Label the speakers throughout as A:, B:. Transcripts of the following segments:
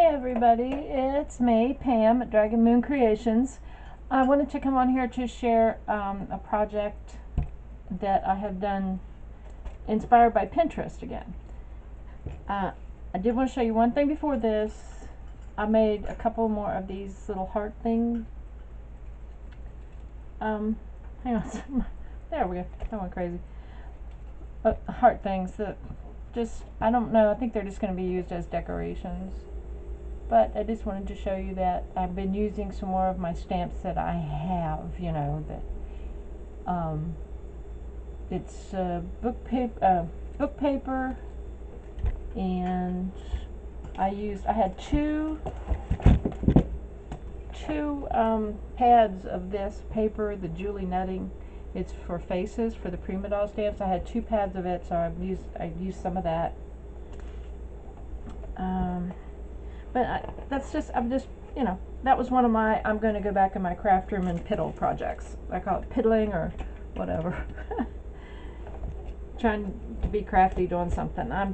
A: Hey everybody, it's me, Pam at Dragon Moon Creations. I wanted to come on here to share a project that I have done inspired by Pinterest again. I did want to show you one thing before this. I made a couple more of these little heart things. Hang on, there we go, that went crazy. Heart things that just, I don't know, I think they're just going to be used as decorations. But I just wanted to show you that I've been using some more of my stamps that I have, you know, that it's book paper, and I had two pads of this paper, the Julie Nutting. It's for faces, for the Prima Doll stamps. I had two pads of it, so I used some of that. But I'm just, you know, that was one of my, I'm going to go back in my craft room and piddle projects. I call it piddling or whatever. Trying to be crafty doing something. I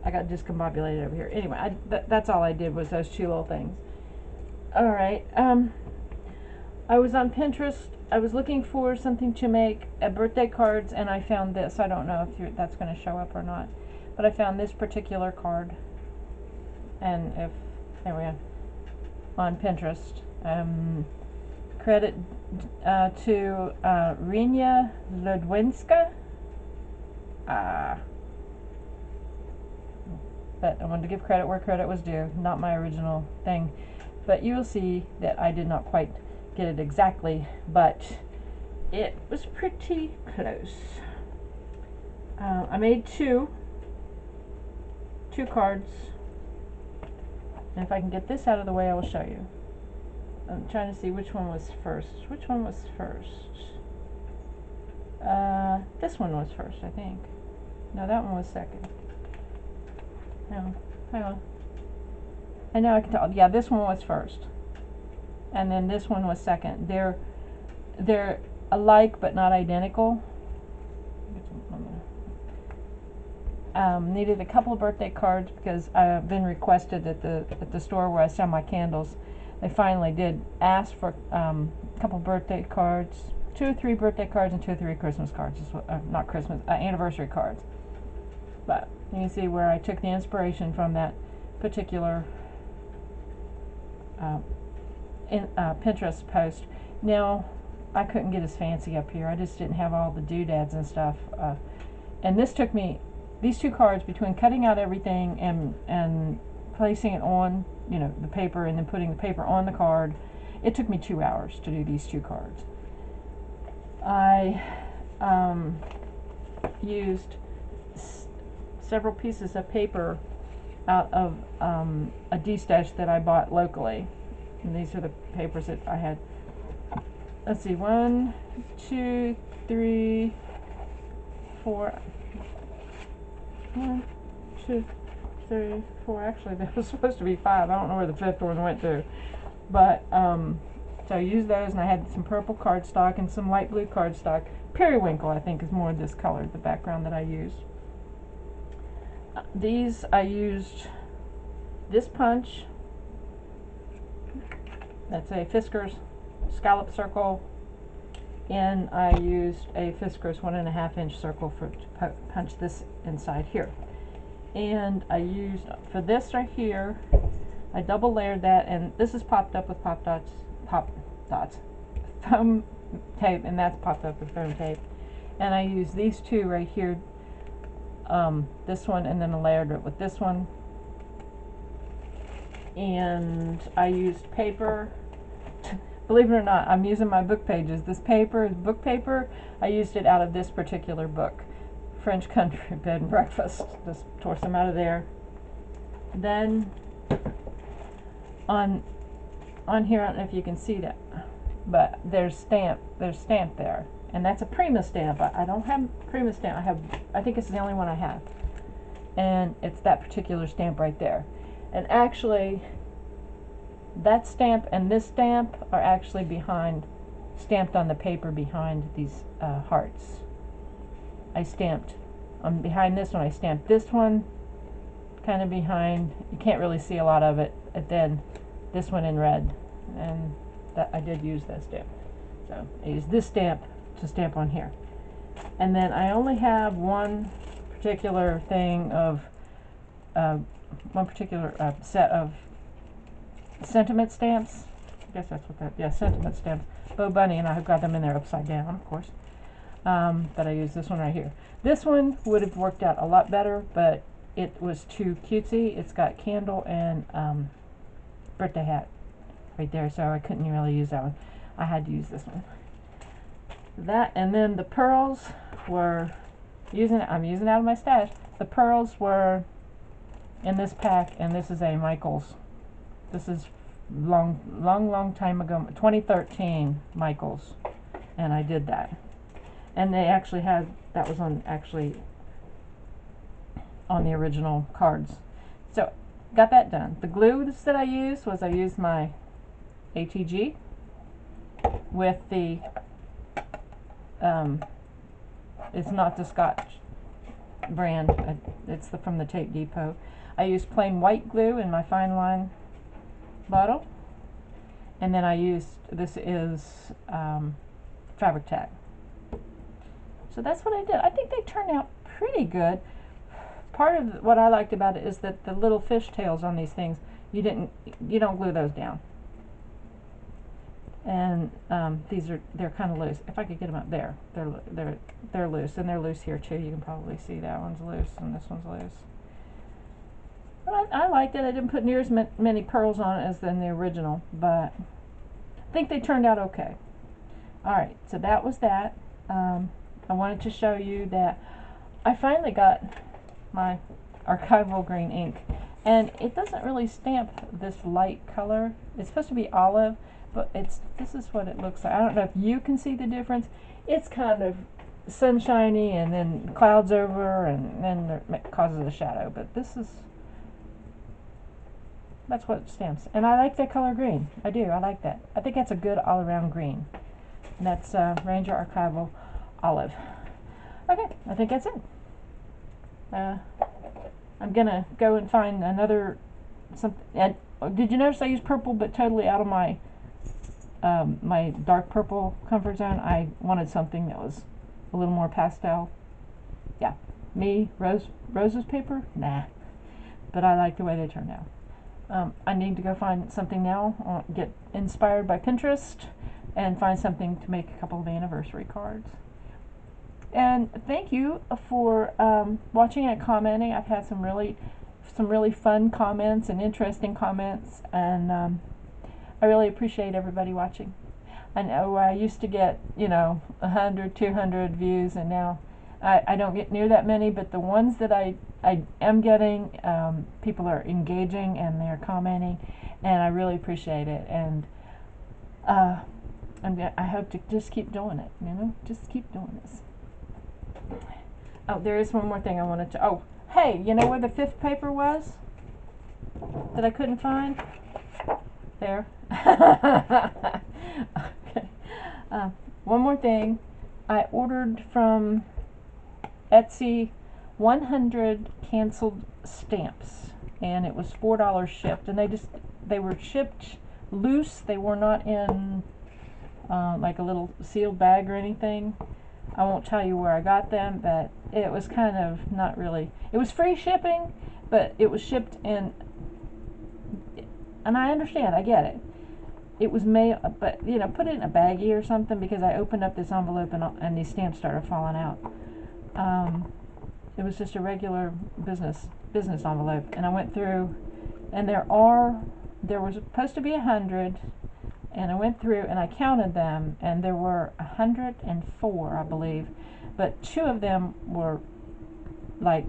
A: got discombobulated over here. Anyway, that's all I did was those two little things. Alright, I was on Pinterest. I was looking for something to make birthday cards, and I found this. I don't know if that's going to show up or not, but I found this particular card. And there we go, on Pinterest. Credit to Renia Ludwinska. But I wanted to give credit where credit was due, not my original thing. But you will see that I did not quite get it exactly, but it was pretty close. I made two cards. And if I can get this out of the way, I will show you. I'm trying to see which one was first. Which one was first? This one was first, I think. No, that one was second. No, hang on. I know I can tell. Yeah, this one was first. And then this one was second. They're alike but not identical. Needed a couple of birthday cards because I've been requested at the store where I sell my candles. They finally did ask for a couple birthday cards, 2 or 3 birthday cards and 2 or 3 Christmas cards. Not Christmas, anniversary cards. But you can see where I took the inspiration from that particular Pinterest post. Now, I couldn't get as fancy up here. I just didn't have all the doodads and stuff. And this took me, these two cards, between cutting out everything and placing it on, you know, the paper, and then putting the paper on the card, it took me 2 hours to do these two cards. I used several pieces of paper out of a D-stash that I bought locally. And these are the papers that I had. Let's see, 1, 2, 3, 4. 1, 2, 3, 4. Actually, there was supposed to be 5. I don't know where the 5th one went to. But, so I used those, and I had some purple cardstock and some light blue cardstock. Periwinkle, I think, is more this color, the background that I used. These, I used this punch. That's a Fiskars scallop circle. And I used a Fiskars 1.5 inch circle to punch this inside here. And I used, for this right here, I double layered that, and this is popped up with pop dots, foam tape, and that's popped up with foam tape. And I used these two right here, this one, and then I layered it with this one. And I used paper. Believe it or not, I'm using my book pages. This paper is book paper. I used it out of this particular book, French Country Bed and Breakfast. Just tore some out of there. Then on here, I don't know if you can see that, but there's stamp there, and that's a Prima stamp. I don't have Prima stamp. I think it's the only one I have, and it's that particular stamp right there. And actually, that stamp and this stamp are actually stamped on the paper behind these hearts. I stamped behind this one. I stamped this one kind of behind. You can't really see a lot of it. And then this one in red, and that I did use that stamp. So I used this stamp to stamp on here. And then I only have one particular thing of one particular set of sentiment stamps. I guess that's what that, yeah, sentiment stamps. Bo Bunny, and I've got them in there upside down, of course. But I use this one right here. This one would have worked out a lot better, but it was too cutesy. It's got candle and birthday hat right there, so I couldn't really use that one. I had to use this one. That, and then the pearls were I'm using out of my stash. The pearls were in this pack, and this is a Michaels. This is long time ago, 2013 Michaels, and I did that. And they actually had, that was on the original cards. So got that done. The glues that I used my ATG with the it's not the Scotch brand, it's from the Tape Depot. I used plain white glue in my fine line bottle, and then I used, this is Fabri-Tac. So that's what I did. I think they turned out pretty good. Part of what I liked about it is that the little fish tails on these things, you don't glue those down. And they're kind of loose. If I could get them up there, they're loose, and they're loose here too. You can probably see that one's loose and this one's loose. But I liked it. I didn't put near as many pearls on it as in the original, but I think they turned out okay. All right, so that was that. I wanted to show you that I finally got my archival green ink, and it doesn't really stamp this light color. It's supposed to be olive, but this is what it looks like. I don't know if you can see the difference. It's kind of sunshiny, and then clouds over, and then it causes a shadow. But that's what it stamps. And I like that color green. I do. I like that. I think that's a good all-around green. And that's Ranger Archival Olive. Okay, I think that's it. I'm gonna go and find another something. And did you notice I used purple, but totally out of my my dark purple comfort zone? I wanted something that was a little more pastel. Yeah, me Rose's paper? Nah, but I like the way they turned out. I need to go find something now. Get inspired by Pinterest and find something to make a couple of anniversary cards. And thank you for watching and commenting. I've had some really fun comments and interesting comments, and I really appreciate everybody watching. I know I used to get 100, 200 views, and now I don't get near that many, but the ones that I am getting, people are engaging and they're commenting, and I really appreciate it. And I hope to just keep doing it, just keep doing this. Oh, there is one more thing I wanted to, oh, hey, you know where the fifth paper was that I couldn't find? There. Okay. One more thing. I ordered from Etsy 100 canceled stamps, and it was $4 shipped, and they were shipped loose. They were not in like a little sealed bag or anything. I won't tell you where I got them, but it was kind of not really, it was free shipping, but it was shipped in, and I understand, I get it. It was mail, but put it in a baggie or something, because I opened up this envelope and these stamps started falling out. It was just a regular business envelope, and I went through, and there was supposed to be 100, and I went through and I counted them, and there were 104, I believe, but 2 of them were like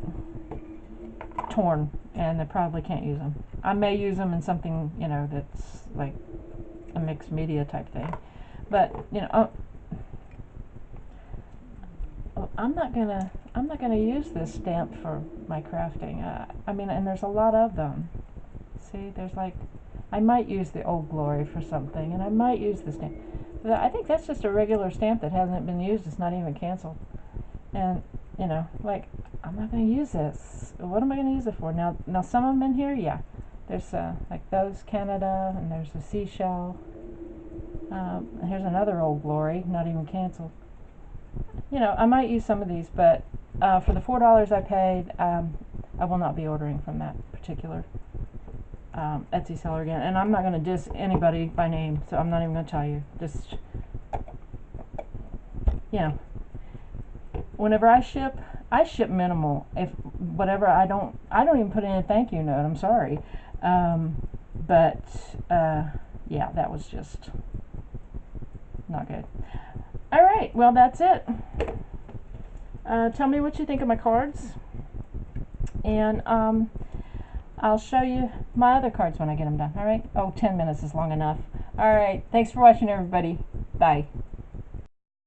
A: torn, and I probably can't use them. I may use them in something that's like a mixed media type thing, but I'm not gonna use this stamp for my crafting. I mean, and there's a lot of them. See, there's like, I might use the Old Glory for something, and I might use the stamp. But I think that's just a regular stamp that hasn't been used. It's not even canceled. And like, I'm not going to use this. What am I going to use it for? Now some of them in here, yeah. There's like those Canada, and there's a seashell. Here's another Old Glory, not even canceled. You know, I might use some of these, but for the $4 I paid, I will not be ordering from that particular Etsy seller again. And I'm not going to diss anybody by name, so I'm not even going to tell you. Just, you know, whenever I ship minimal. If whatever, I don't even put in a thank you note. I'm sorry, but yeah, that was just not good. All right, well, that's it. Tell me what you think of my cards, and I'll show you my other cards when I get them done. All right. Oh, 10 minutes is long enough. All right. Thanks for watching, everybody. Bye.